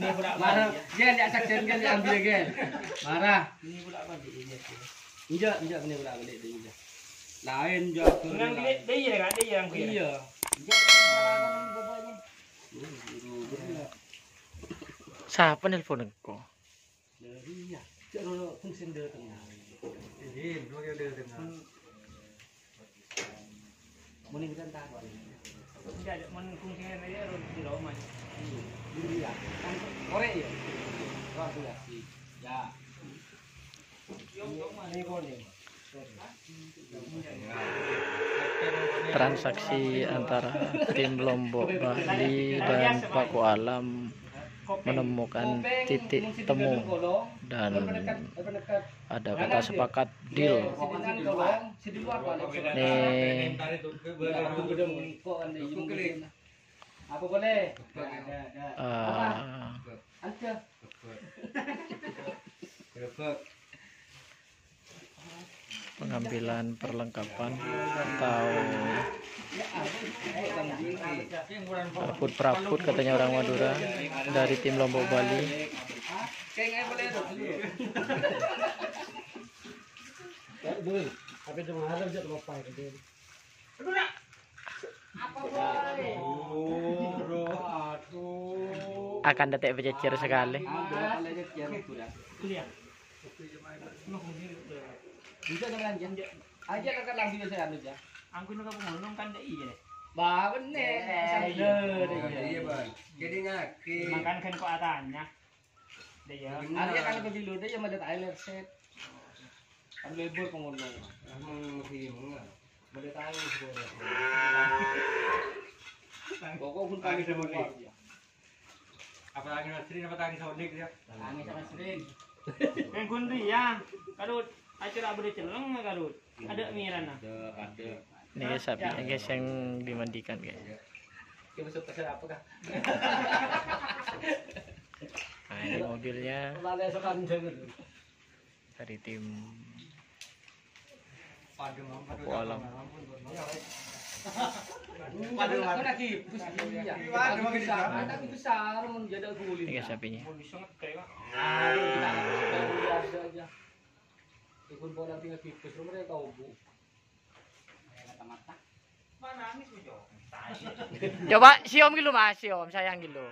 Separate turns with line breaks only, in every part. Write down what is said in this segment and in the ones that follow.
Ini pula
Marah. Gen ya saksian gen ambil gen. Marah.
Ini pula balik dia.
Injak ini pula balik dia injak. Lain jak.
Nang dia kan dia yang kuya.
Iya.
Siapa nelpon engkau?
Dari ya. Cak dulu fungsi dia tengah. Ini dua kali dia tengah. Mending kan tak.
Tidak ada fungsinya dia di rumah.
Iya. Kan korek ya. Kalkulasi. Ya. Ini boleh.
Transaksi antara tim Lombok Bali dan Paku Alam menemukan titik temu dan ada kata sepakat deal. Nih
apa boleh?
Pengambilan perlengkapan atau perabot katanya orang Madura dari tim Lombok Bali. Akan detik bercecer sekali.
Bisa dengan aja kakak langsung saya anu aja.
Angku nu kapungulong kan dai ya.
Ba bener.
Iya, Bang. Jadi ngaki.
Makan kan kok atanya. Dia.
Arya kan ke jilu dia madat air set. Kan lebur pengulung.
Musim.
Madat air segala. Pokok pun pagi sama dia.
Apalagi Nasrin, apalagi Sodik dia.
Angin sama sering.
Kan kundi ya. Kadut acara abdi celeng kadut. Ada mirana.
Ada.
Ini guys, sapinya guys yang dimandikan guys.
Kita masuk ke apa kah?
Nah, ini mobilnya dari tim Paku Alam.
Padahal aku lagi besar menjadi kulit.
Ini guys sapinya.
Ikut bola tinggal tipis, mereka tahu bu. Mata-mata.
Mana nangis bu Jo?
Coba siom gitu mas, siom sayang gitu.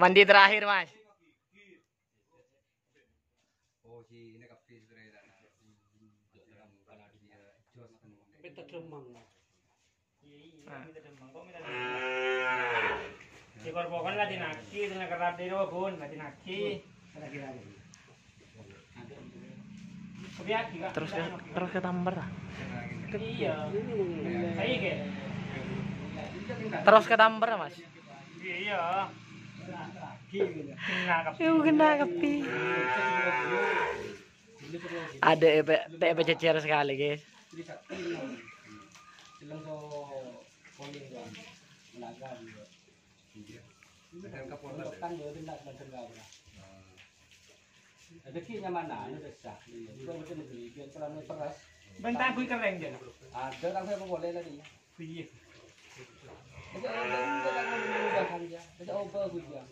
Mandi terakhir mas.
Oh, si ini kapten sebenarnya.
Petak remang.
Iya, kita demang kok kita. Di korpokan lah dinaki, dengan kerap di rogun, lah dinaki.
Terus ke Tamber.
Iya. Kayak gitu.
Terus ke Tamber mas.
Iya.
Kena kepi. Ada ebe cecer sekali guys.
Rezekinya mana? Ini besar. Bukan betul negeri. Biar kalau peras.
Bentang gue keren je.
Ada orang saya boleh tadi.
Iya.
Jadi orang mudah saja. Jadi obat hujan.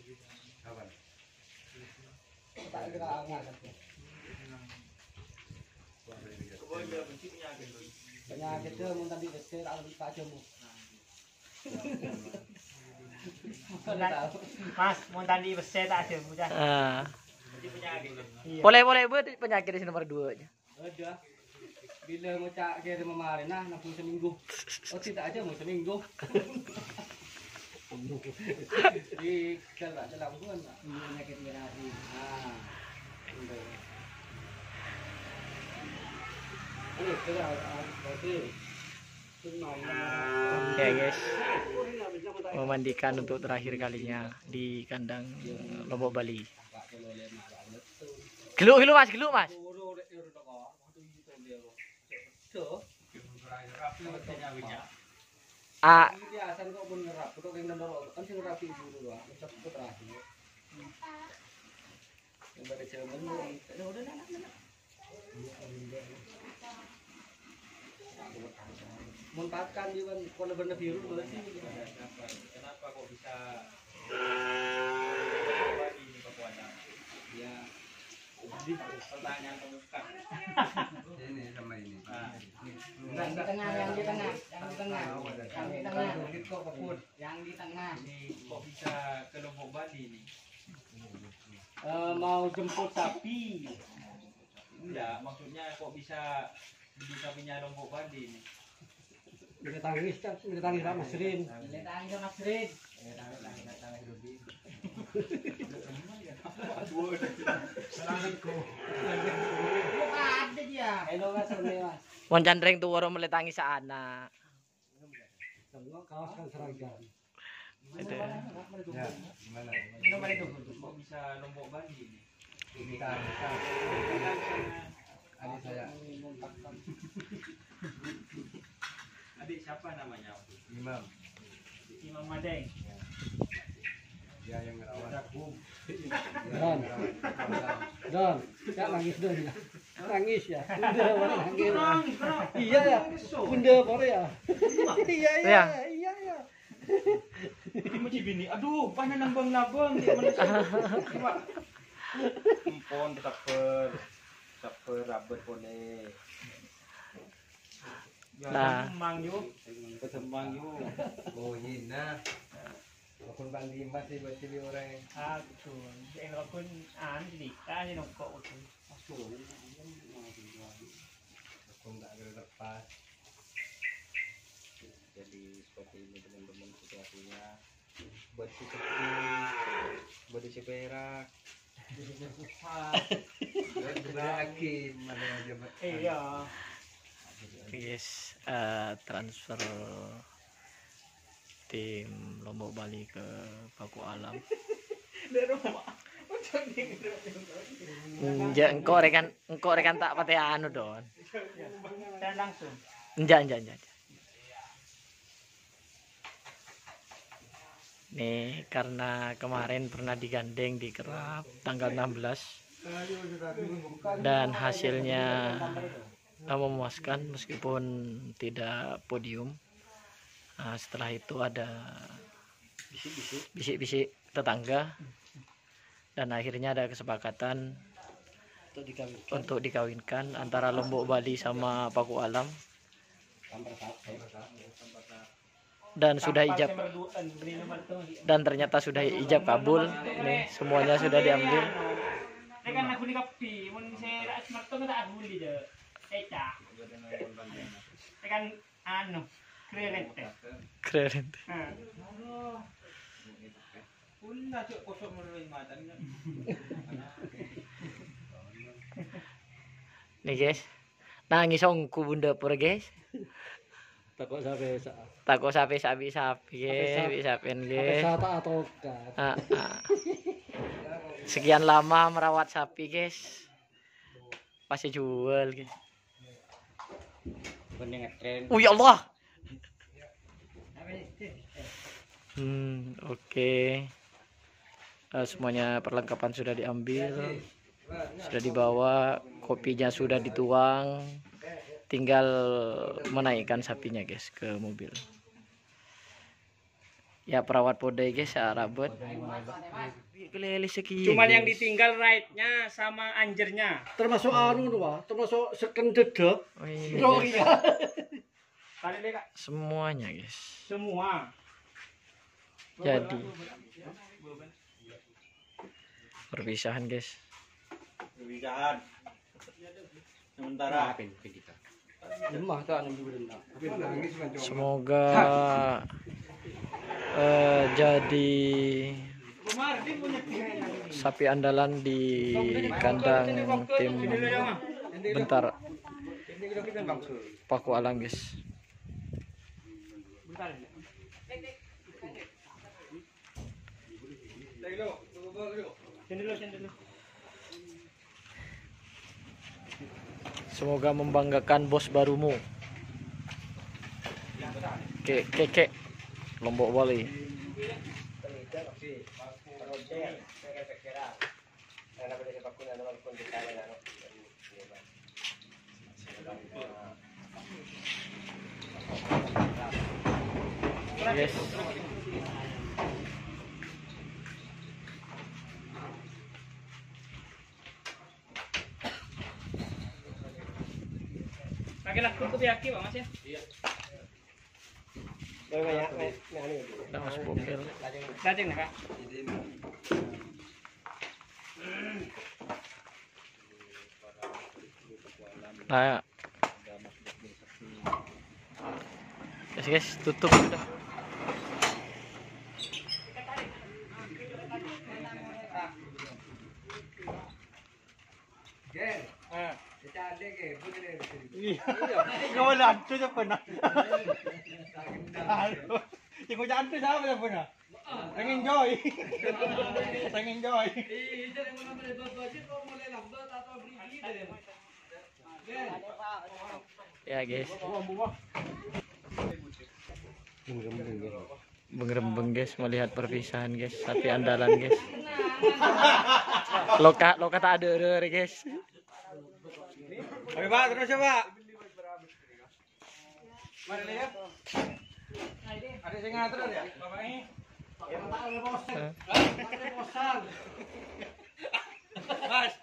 Tak ada angin. Penyakit itu mun tadi besar alam tak jemu.
Mas, mau tadi besar tak ada mudah.
Boleh buat penyakit di nomor 2 aja.
Ada. Bila mau cak kira kemarin nah 60 seminggu. Oh tidak aja mau seminggu. Di kalau dalam pun penyakit merah ini. Ini sudah berarti.
Ya guys, memandikan untuk terakhir kalinya di kandang Lombok Bali. Geluk mas. Ah,
Biasa kok pun ngerap, kok yang nendoro kan sing rapi dulu ah, ucap itu terakhir. Yang pada Jerman udah nak. Memanfaatkan juga warna-warna biru berarti.
Kenapa kok bisa ini Papua Adam?
Ya.
Jadi pertanyaan pembuka.
Ini sama ini.
Yang di tengah, yang di tengah, yang di tengah, yang di tengah, yang di tengah.
Ini kok bisa ke Lombok Bali nih?
Mau jemput sapi.
Enggak, maksudnya kok bisa beli sapinya Lombok Bali nih?
Kita tangis sama Mas Rin. Kita tangis sama Mas Rin. Ada dia. Hello Mas Rin, Mas.
Wan candreng tuh orang meletangi sana.
Semua kaos kan seragam.
Ada.
Ya, gimana?
Kok bisa Lombok Bali nih?
Bisa. Adik saya
Adik siapa namanya?
Imam.
Imam Madeng.
Dia yang merawat.
Don, Kak nangis dong ya. Nangis ya. Bunda boleh nangis. Iya ya. Bunda boleh ya. Iya
Ya.
iya iya.
Ini mau bini. Aduh, panas nambang-nambang. Empon saper rabet pone.
Nah.
Mang yuk.
Kesembang yuk.
Oh, Yina. Walaupun Bang Dimas sih buat sini orang.
Betul. Yang lakon jadi tanya dong kok itu.
Walaupun tak ada lepas.
Jadi seperti ini teman-teman situasinya. Batu kecil, batu perak.
Lagi mana yang jabat.
Iya.
Guys, transfer tim Lombok Bali ke Paku Alam. Engkau rekan tak pakai anu don.
Dan langsung.
Enggak. Nih karena kemarin pernah digandeng di Kerap tanggal 16 dan hasilnya memuaskan meskipun tidak podium. Nah, setelah itu ada bisik-bisik tetangga dan akhirnya ada kesepakatan untuk dikawinkan antara Lombok Bali sama Paku Alam dan sudah ijab dan ternyata sudah ijab kabul. Nih semuanya sudah diambil.
Kan aku di kapi, mun saya rak smarto tak aku di je. Eca. Kan anu, keren teh.
Keren.
Pun cok kosong melalui mata ni.
Nih guys, nangis ongku bunda pura guys. Takut sapi guys, sapi-sapian guys. Sekian lama merawat sapi guys, pasti jual guys. Ya Allah. Oke. Semuanya perlengkapan sudah diambil, sudah dibawa, kopinya sudah dituang, tinggal menaikkan sapinya guys ke mobil. Ya perawat podai guys, rabot.
Cuman yang ditinggal ride-nya sama anjernya.
Termasuk anu doa, termasuk seken dedek.
Oh, iya.
Kali deh Kak.
Semuanya guys.
Semua.
Jadi perpisahan guys.
Perpisahan. Sementara
Semoga jadi sapi andalan di kandang tim bentar Paku Alam guys. Semoga membanggakan bos barumu. Kek Lombok Bali. guys.
Lagi laku kopi Bang Mas ya.
Dah mas bokil.
Daging nih Kak.
Nah, guys, tutup sudah.
Gen. Kita ada ke, boleh
Kau lantu je pernah. Tengok jantung dah apa pernah. Sang enjoy. Sang enjoy.
Ya guys. Berembeng guys, melihat perpisahan guys, sapi andalan guys. Loka tak ada guys.
Oke Pak, terus ya Pak. Mari lihat. Ada yang ngatur ya? Bapak ini. Mas,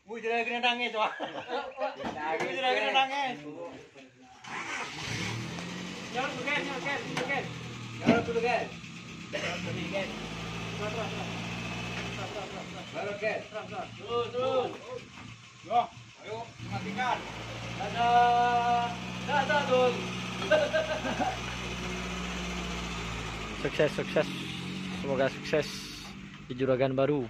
bu jadi kena nangis wah. Bu jadi kena nangis. Jangan bukan.
Baru dulu Gen. Baru Gen.
Terus. Yo, ayo matikan. Dadah Dul.
Sukses. Semoga sukses di juragan baru.